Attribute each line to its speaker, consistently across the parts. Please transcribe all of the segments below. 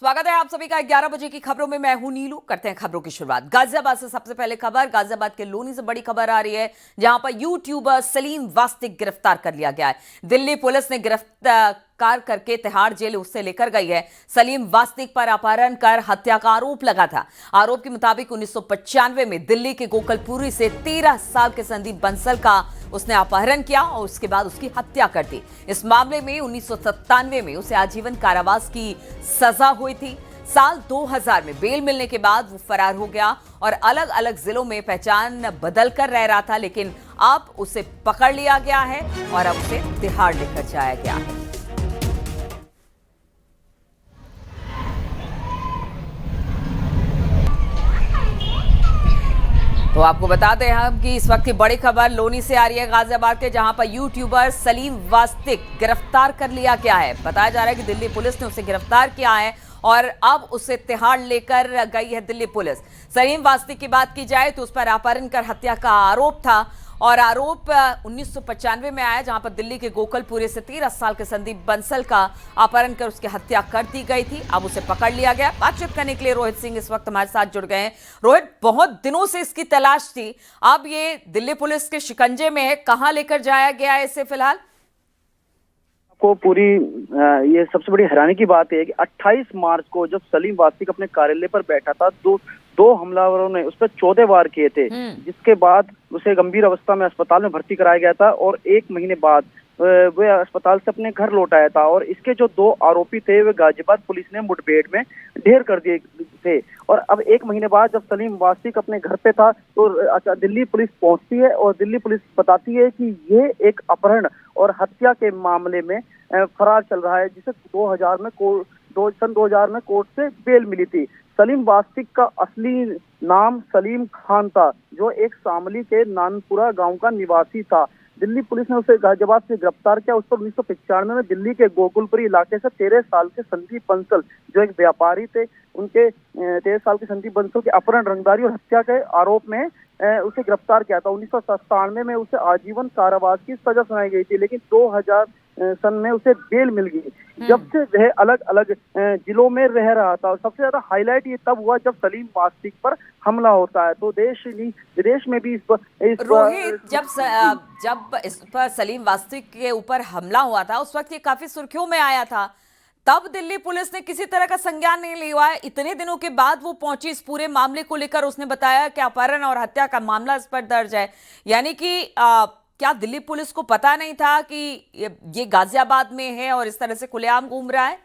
Speaker 1: स्वागत है आप सभी का 11 बजे की खबरों में। मैं हूं नीलू। करते हैं खबरों की शुरुआत गाजियाबाद से। सबसे पहले खबर गाजियाबाद के लोनी से बड़ी खबर आ रही है, जहां पर यूट्यूबर सलीम वास्तिक गिरफ्तार कर लिया गया है। दिल्ली पुलिस ने गिरफ्तार करके तिहाड़ जेल उससे लेकर गई है। सलीम वास्तिक पर अपहरण कर हत्या का आरोप लगा था। आरोप के मुताबिक 1995 में दिल्ली के गोकलपुरी से 13 साल के संदीप बंसल का उसने अपहरण किया और उसके बाद उसकी हत्या कर दी। इस मामले में 1997 में उसे आजीवन कारावास की सजा हुई थी। साल 2000 में बेल मिलने के बाद वो फरार हो गया और अलग अलग जिलों में पहचान बदल कर रह रहा था, लेकिन अब उसे पकड़ लिया गया है और अब उसे तिहाड़ लेकर जाया गया है। तो आपको बता दें हम कि इस वक्त की बड़ी खबर लोनी से आ रही है, गाजियाबाद के, जहां पर यूट्यूबर सलीम वास्तिक गिरफ्तार कर लिया गया है। बताया जा रहा है कि दिल्ली पुलिस ने उसे गिरफ्तार किया है और अब उसे तिहाड़ लेकर गई है दिल्ली पुलिस। सलीम वास्तिक की बात की जाए तो उस पर अपहरण कर हत्या का आरोप था और आरोप 1995 में आया, जहां पर दिल्ली के गोकलपुरी से 13 साल के संदीप बंसल का अपहरण कर उसकी हत्या कर दी गई थी। अब उसे पकड़ लिया गया। बातचीत करने के लिए रोहित सिंह इस वक्त हमारे साथ जुड़ गए हैं। रोहित, बहुत दिनों से इसकी तलाश थी, अब ये दिल्ली पुलिस के शिकंजे में है, कहां लेकर जाया गया है इसे फिलहाल?
Speaker 2: को पूरी ये सबसे बड़ी हैरानी की बात है कि 28 मार्च को जब सलीम वास्तिक अपने कार्यालय पर बैठा था, दो हमलावरों ने उस पर 14 वार किए थे, जिसके बाद उसे गंभीर अवस्था में अस्पताल में भर्ती कराया गया था और 1 महीने बाद वे अस्पताल से अपने घर लौट आया था। और इसके जो 2 आरोपी थे वे गाजियाबाद पुलिस ने मुठभेड़ में ढेर कर दिए थे। और अब 1 महीने बाद जब सलीम वास्तिक अपने घर पे था तो दिल्ली पुलिस पहुंचती है और दिल्ली पुलिस बताती है कि ये एक अपहरण और हत्या के मामले में फरार चल रहा है, जिसे 2000 में कोर्ट से बेल मिली थी। सलीम वास्तिक का असली नाम सलीम खान था, जो एक शामली के नानपुरा गांव का निवासी था। दिल्ली पुलिस ने उसे गाजियाबाद से गिरफ्तार किया। उस पर 1995 में दिल्ली के गोकुलपुरी इलाके से 13 साल के संदीप बंसल, जो एक व्यापारी थे, उनके 13 साल के संदीप बंसल के अपहरण, रंगदारी और हत्या के आरोप में उसे गिरफ्तार किया था। 1997 में उसे आजीवन कारावास की सजा सुनाई गई थी, लेकिन 2000 सन में उसे बेल मिल गई। जब से वह अलग अलग जिलों में रह रहा था और सबसे ज्यादा हाईलाइट ये तब हुआ जब सलीम वास्तिक पर हमला होता है। तो विदेश में भी
Speaker 1: रोहित, जब इस पर सलीम वास्तिक के ऊपर हमला हुआ था, उस वक्त ये काफी सुर्खियों में आया था। तब दिल्ली पुलिस ने किसी तरह का संज्ञान नहीं लिया है। इतने दिनों के बाद वो पहुंची इस पूरे मामले को लेकर, उसने बताया कि अपहरण और हत्या का मामला इस पर दर्ज है। यानी कि क्या दिल्ली पुलिस को पता नहीं था कि ये गाजियाबाद में है और इस तरह से खुलेआम घूम रहा है?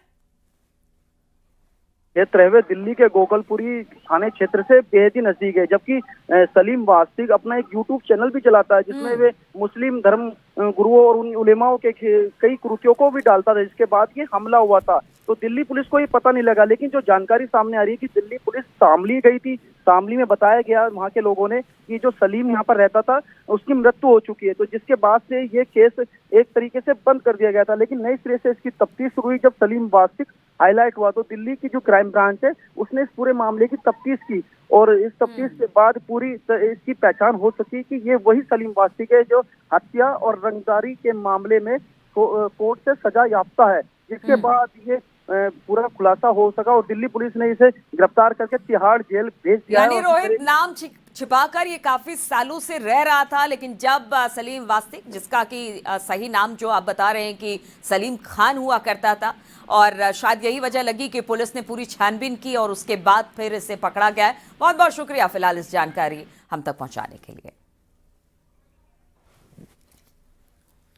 Speaker 2: क्षेत्र है वे दिल्ली के गोकलपुरी थाने क्षेत्र से बेहद ही नजदीक है, जबकि सलीम वास्तिक अपना एक यूट्यूब चैनल भी चलाता है, जिसमें वे मुस्लिम धर्म गुरुओं और उन उलेमाओं के कई कृतियों को भी डालता था, जिसके बाद ये हमला हुआ था। तो दिल्ली पुलिस को ये पता नहीं लगा, लेकिन जो जानकारी सामने आ रही है कि दिल्ली पुलिस शामली गई थी, शामली में बताया गया वहां के लोगों ने कि जो सलीम यहाँ पर रहता था उसकी मृत्यु हो चुकी है। तो जिसके बाद से ये केस एक तरीके से बंद कर दिया गया था, लेकिन नई सिरे से इसकी तफ्तीश शुरू हुई जब सलीम वास्तिक हाईलाइट हुआ। तो दिल्ली की जो क्राइम ब्रांच है उसने इस पूरे मामले की तफ्तीश की और इस तफ्तीश के बाद पूरी इसकी पहचान हो सकी कि ये वही सलीम वास्तिक है जो हत्या और रंगदारी के मामले में कोर्ट से सजा याफ्ता है, जिसके बाद ये पूरा खुलासा हो सका और दिल्ली पुलिस ने इसे गिरफ्तार करके तिहाड़ जेल भेज दिया।
Speaker 1: यानी रोहित, नाम छिपाकर ये काफी सालों से रह रहा था, लेकिन जब सलीम वास्तिक, जिसका कि सही नाम जो आप बता रहे हैं कि सलीम खान हुआ करता था, और शायद यही वजह लगी कि पुलिस ने पूरी छानबीन की और उसके बाद फिर इसे पकड़ा गया है। बहुत बहुत शुक्रिया फिलहाल इस जानकारी हम तक पहुंचाने के लिए।